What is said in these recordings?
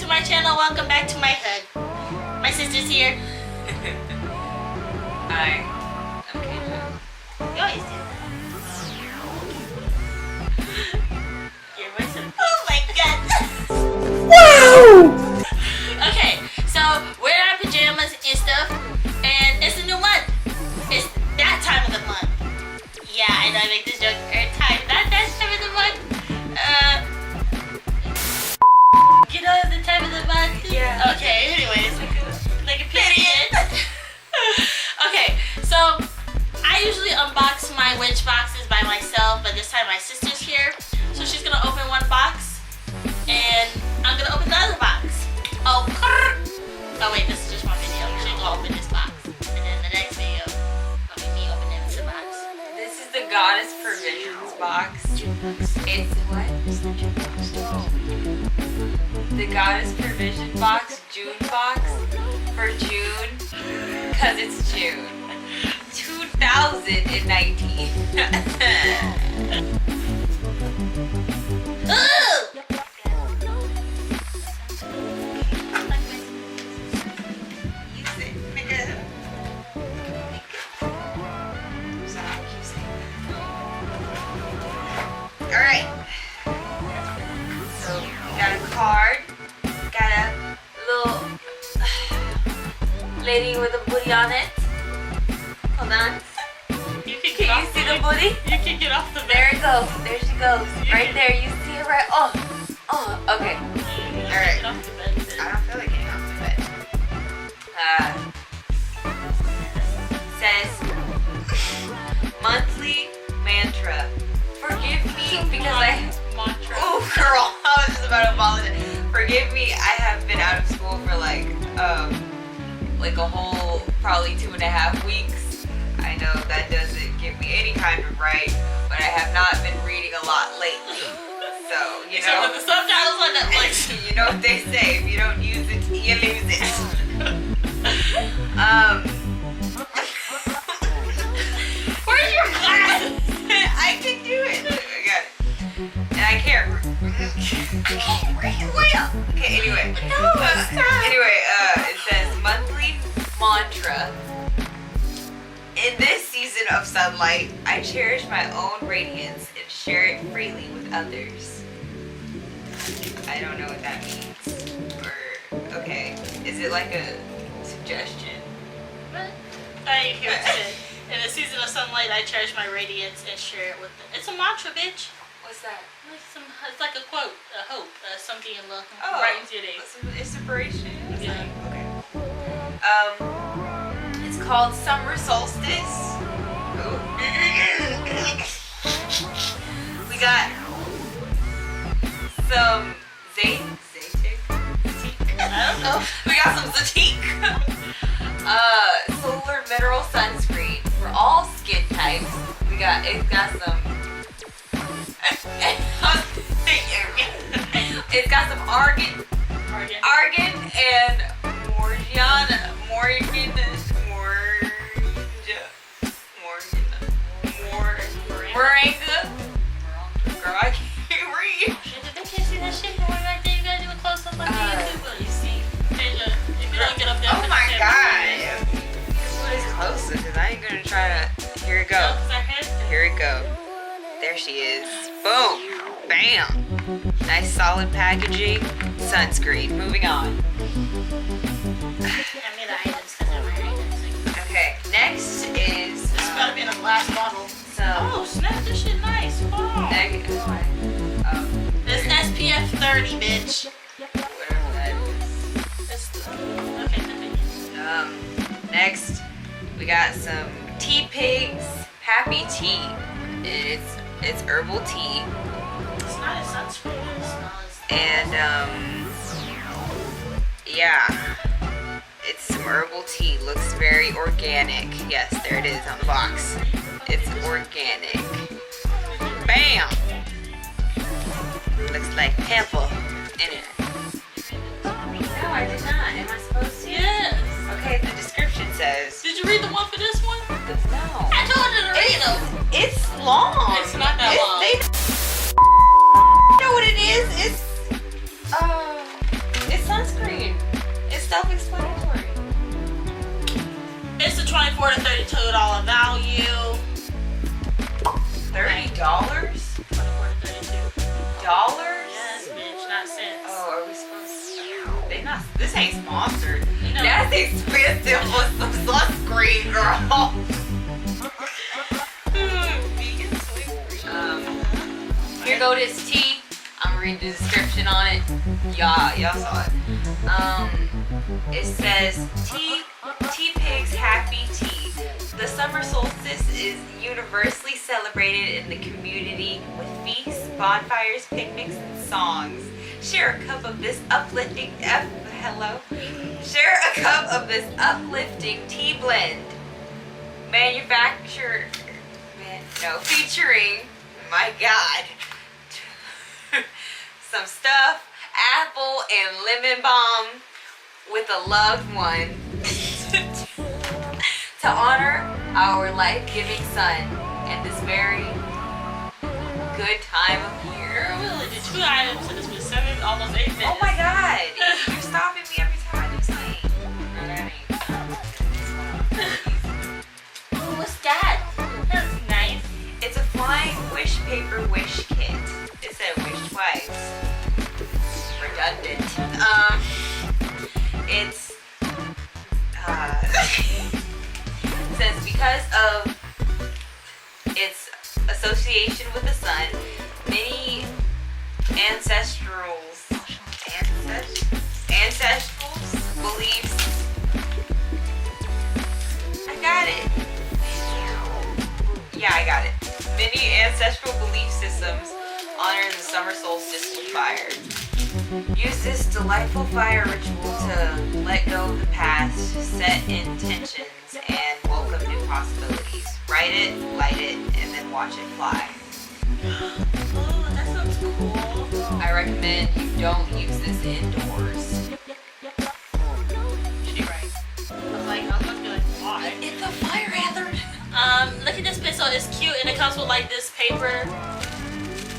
my channel. Welcome back to my hood. My sister's here. Hi. Okay. You always do that. Your voice is... Oh my god. Wow! Okay, so we're in our pajamas and stuff, and it's a new month. It's that time of the month. Yeah, I know I make this joke every time. Not that time of the month. You know the time of the month? Yeah. Okay, anyways. Like a period. Okay, so I usually unbox my witch boxes by myself, but this time my sister's here. So she's gonna open one box, and I'm gonna open the other box. Oh wait, this is just one video. She's gonna open this box. And then the next video, will be me opening the box. This is the Goddess Provisions box. It's what? The Goddess Provision box, June box for June, cause it's June 2019. Ooh! Use it, nigga. Sorry, I keep saying that. All right. So we got a card. Got a little lady with a booty on it. Hold on. You Can you see the booty? You can get off the There bed. it goes. There she goes. Right there. You see it right? Oh. Okay. All right. Get off the bed. I don't feel like getting off the bed. Says monthly mantra. Forgive me because mantra. Oh, girl, I was just about to apologize. Forgive me. I have been out of school for like a whole probably 2.5 weeks. I know that doesn't give me any kind of right, but I have not been reading a lot lately. So, you So know, with the subtitles on Netflix. you know what they say, if you don't use it, you lose it. Where's your glasses? I can do it. I got it. And I can't. Way up. Okay, anyway. Anyway, it says monthly mantra. In this season of sunlight, I cherish my own radiance and share it freely with others. I don't know what that means. Or, okay. Is it like a suggestion? I hear it said, in a season of sunlight, I cherish my radiance and share it with them. It's a mantra, bitch. What's that? It's like a quote, a hope, something in love. Oh, Right into your day. some inspiration. Yeah. Okay. It's called Summer Solstice. Ooh. We got some Zatek. I don't know. We got some Zatek. Solar mineral sunscreen for all skin types. It's got some. It's got some argan and moringa. Girl, I can't read. They can't see that shit going right there. You gotta do a close up like YouTube. You see? Deja, if you don't get up there. Oh my god. Put it closer because I ain't gonna try to. Here it go. Here it go. There she is. Boom. Bam. Nice solid packaging. Sunscreen. Moving on. I made the items because they're my items. Okay. Next is. It's gotta be in a glass bottle. Oh, Some. snap, this shit nice. Hold on. It's SPF 30, bitch. Whatever that Okay, is. Next, we got some Tea Pigs Happy Tea. It's herbal tea. It's not a sunscreen. It smells. And yeah, it's some herbal tea. Looks very organic. Yes, there it is on the box. It's organic. Bam! Looks like pimple in it. No, I did not. Am I supposed to? Yes. Okay, the description says. Did you read the one for this one? No. I told you to read them. It's long. It's not that long. You know what it is? It's self-explanatory. It's a $24 to $32 value. $30? $24 to $32. Yes, bitch, not cents. Oh, are we supposed to? They not. This ain't sponsored. You know. That's expensive for some sunscreen, girl. Vegan sweet. Here go this tea. I'm reading the description on it. Y'all saw it. It says tea pigs happy tea. The summer solstice is universally celebrated in the community with feasts, bonfires, picnics, and songs. Share a cup of this uplifting uplifting tea blend. Featuring, my God, some stuff, apple and lemon balm with a loved one to honor our life-giving sun and this very good time of year. Girl, we only did 2 items and this was almost 8 minutes. Oh my God, you're stopping me every time I do something. Ooh, what's that? That's nice. It's a flying wish paper wish kit. It said wish twice. Redundant. It's it says because of its association with the sun, many ancestrals beliefs. I got it. Yeah, I got it. Many ancestral belief systems honor the summer solstice with fire. Use this delightful fire ritual to let go of the past, set intentions, and welcome new possibilities. Write it, light it, and then watch it fly. Oh, that sounds cool. I recommend you don't use this indoors. She right. I was like, I'm not doing why. It's a fire hazard. Look at this pencil. It's cute and it comes with like this paper.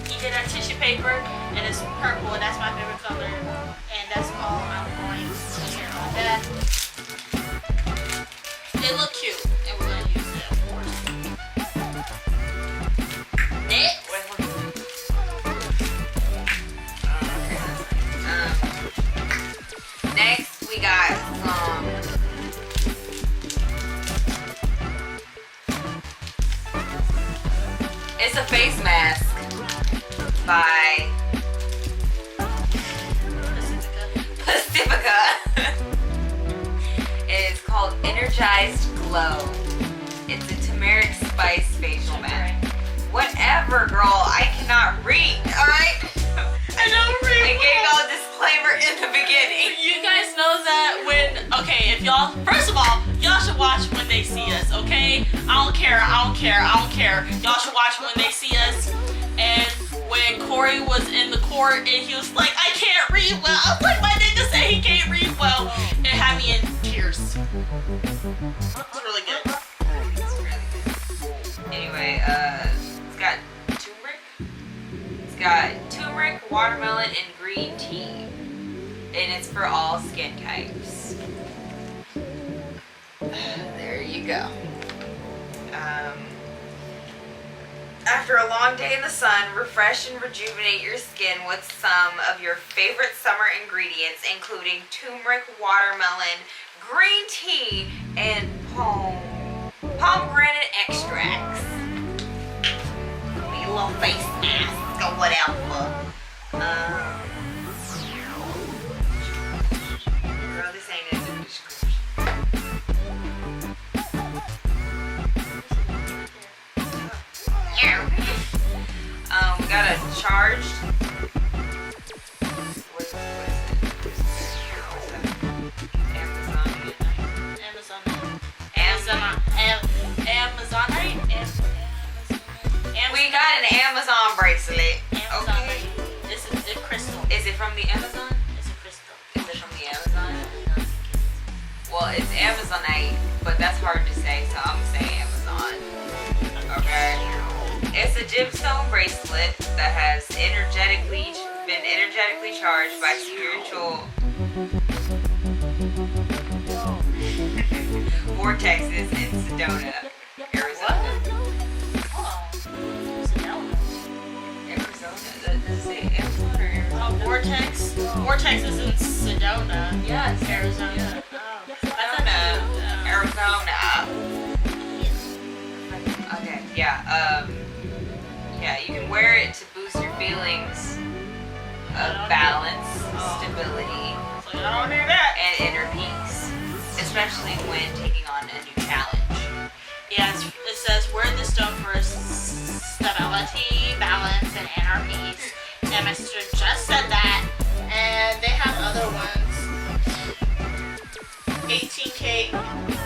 You get that tissue paper and it's purple and that's my favorite color. And that's all I'm going to share on that. They look cute and we're going to use it, of course. Next. Next we got it's a face mask by Pacifica. It is called Energized Glow. It's a turmeric spice facial mask. Whatever, girl. I cannot read. All right. I don't read. I gave y'all a disclaimer in the beginning. You guys know that if y'all, first of all, y'all should watch When They See Us, okay? I don't care. Y'all should watch When They See Us. And when Corey was in the court and he was like, I can't read well. I was like, my nigga said he can't read well. It had me in tears. It's really good. Anyway, it's got turmeric, watermelon, and green tea. And it's for all skin types. There you go. After a long day in the sun, refresh and rejuvenate your skin with some of your favorite summer ingredients, including turmeric, watermelon, green tea, and pomegranate extracts. Be a little face mask or whatever. Girl, this ain't in the description. We got a charged. What is it? Amazonite. We got an Amazon bracelet. Okay. This is a crystal. Is it from the Amazon? It's a crystal. Is it from the Amazon? Well, it's Amazonite, but that's hard to say, so I'm gonna say Amazon. Okay. It's a gemstone bracelet that has been energetically charged by spiritual Vortex is in Sedona, Arizona. Oh, Sedona. Arizona. Does it say Arizona or Arizona? Oh, Vortex. Vortex is in Sedona. Yes. Arizona. Oh. Arizona. Okay, yeah, yeah, you can wear it to boost your feelings of balance, stability, So I don't need that. and inner peace, especially when taking on a new challenge. Yes, it says wear the stone for stability, balance, and inner peace. And my sister just said that, and they have other ones. 18K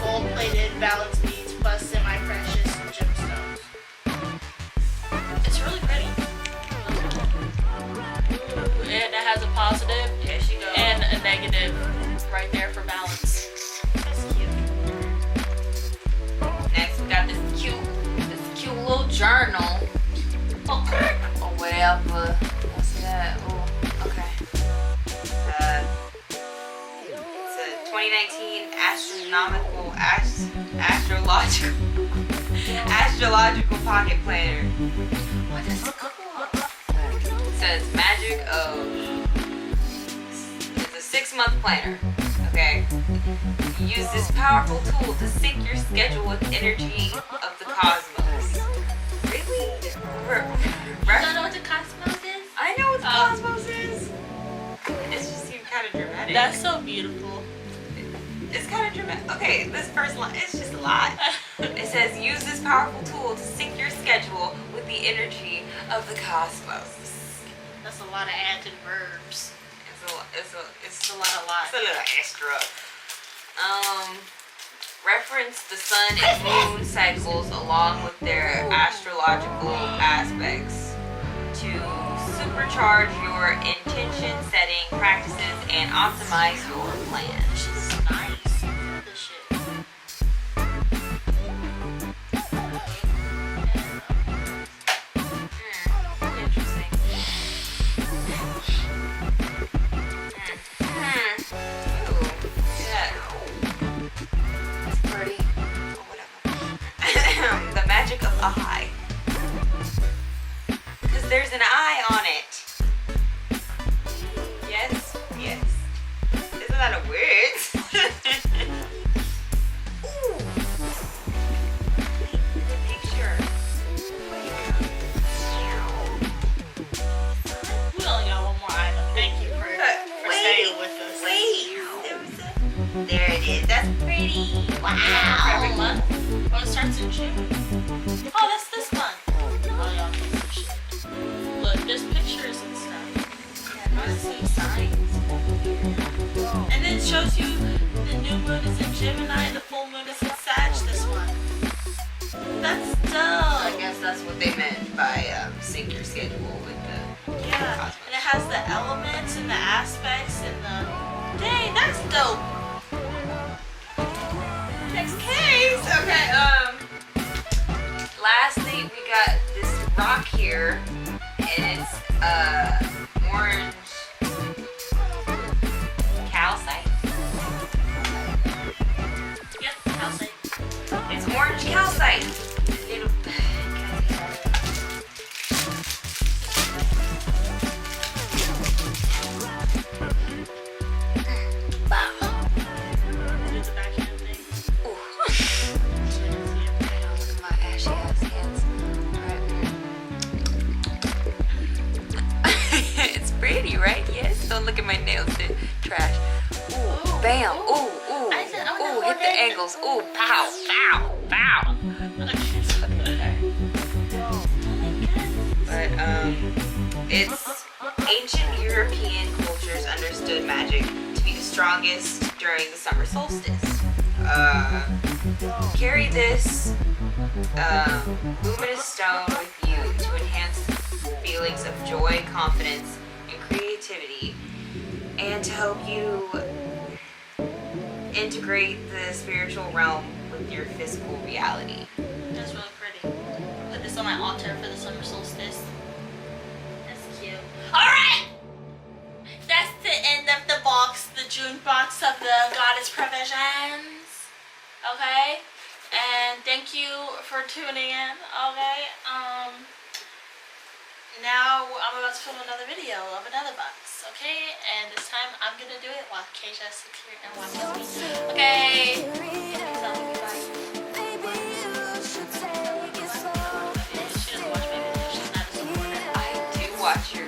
gold-plated balance beads plus semi-precious gemstones. It's really pretty. Ooh, and it has a positive There she goes. and a negative right there for balance. That's cute. Next, we got this cute little journal. Or whatever. What's that? Oh, okay. It's a 2019 astrological pocket planner. What is it called? It says magic of. It's a 6-month planner. Okay. Use this powerful tool to sync your schedule with energy of the cosmos. Really? You don't know what the cosmos is? I know what the cosmos is. It just seemed kind of dramatic. That's so beautiful. It's kind of dramatic. Okay, this first line, it's just a lot. It says, use this powerful tool to sync your schedule with the energy of the cosmos. That's a lot of adverbs. It's a little extra. Reference the sun and moon cycles along with their astrological aspects to supercharge your intention setting practices and optimize your plan. This shit is nice. Look at this shit. Interesting. Ooh, yeah. It's pretty. Oh, whatever. The magic of eye. Because there's an eye on it. Yes, yes. Isn't that a word? Ooh. The picture. We only got one more item. Thank you for staying with us. There it is. That's pretty. Every Wow. month? Oh, it starts in June. Oh, that's this month. Oh, y'all can see shit. Look, there's pictures and stuff. Yeah, not some signs. And then it shows you the new moon is in Gemini, the full moon is in Sag this month. That's I dope. guess that's what they meant by sync your schedule with the Yeah. cosmos. And it has the elements and the aspects and the. Dang, that's dope. Next case. Okay. Lastly, we got this rock here, and it's orange calcite. Yep, calcite. It's orange calcite. Little. Do the backhand thing. Ooh. So you can see it. Look at my ashy ass hands. Alright. It's pretty, right? Yes. Don't look at my nails, they're trash. Ooh, bam. Ooh, ooh. I said, I'm Ooh, gonna hit the hold it. angles. Ooh, pow, pow, pow. But it's ancient European cultures understood magic to be the strongest during the summer solstice. Carry this luminous stone with you to enhance feelings of joy, confidence, and creativity, and to help you integrate the spiritual realm with your physical reality. That's really pretty. Put this on my altar for the summer solstice. That's cute. Alright! That's the end of the box, the June box of the Goddess Provisions. Okay? And thank you for tuning in. Okay? Now I'm about to film another video of another box. Okay? And this time I'm gonna do it while Keisha sits here and watches me. Okay? So, bye. She doesn't watch my videos. She's not a supporter. I do watch your